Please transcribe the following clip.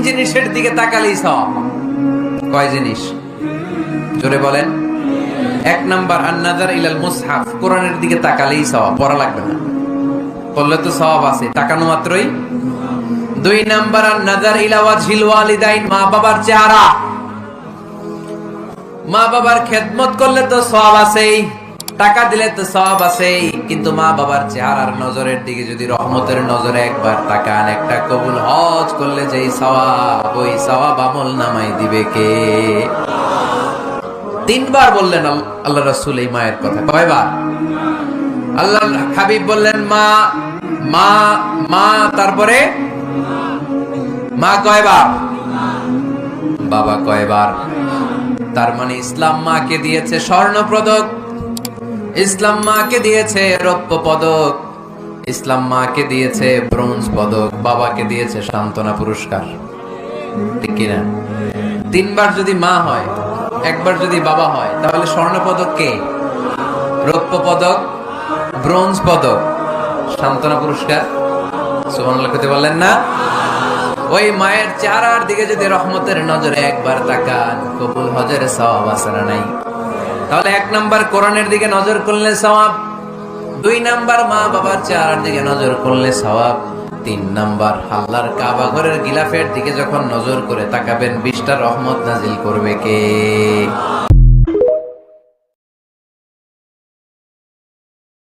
জিনিসের দিকে তাকালেই সওয়াব। কয় জিনিস? জোরে বলেন। 1 নাম্বার আন-নাযার ইলাল মুসহাফ, কোরআনের দিকে তাকালেই সওয়াব, পড়া লাগবে না, পড়লে তো সওয়াব আছে, তাকানো মাত্রই। 2 নাম্বার আন-নাযার ইলা ওয়াজহিল ওয়ালিদাইন, মা বাবার চেহারা, মা বাবার খেদমত করলে তো সওয়াব আছেই, টাকা দিলে তো সওয়াব আছেই, কিন্তু মা বাবার চেহারার নজরের দিকে যদি রহমতের নজরে একবার তাকান, একটা কবুল হজ করলে যেই সওয়াব, ওই সওয়াব আমল নামাই দিবে কে? 3 বার বললেন আল্লাহ রাসূল এই মায়ের কথা। কয়বার? আল্লাহ হাবিব বললেন মা মা মা, তারপরে মা কয়বার? বাবা কয়বার? তার মানে ইসলাম মাকে দিয়েছে স্বর্ণ পদক, ইসলাম মাকে দিয়েছে রৌপ্য পদক, ইসলাম মাকে দিয়েছে ব্রোঞ্জ পদক, বাবাকে দিয়েছে সান্ত্বনা পুরস্কার। ঠিক কিনা? 3 বার যদি মা হয়, 1 বার যদি বাবা হয়, তাহলে স্বর্ণ পদক কে? রৌপ্য পদক, ব্রোঞ্জ পদক, সান্ত্বনা পুরস্কার। সুবহানাল্লাহ কইতে বললেন না? ওই মায়ের চেহারার দিকে যদি রহমতের নজরে একবার তাকান, কবুল হজের সওয়াব আছে না নাই? তাহলে 1 নাম্বার কোরআনের দিকে নজর করলে সওয়াব, 2 নাম্বার মা বাবার চেহারার দিকে নজর করলে সওয়াব, 3 নাম্বার আল্লাহর কাবা ঘরের গিলাফের দিকে যখন নজর করে তাকাবেন, 20টা রহমত নাজিল করবে কে?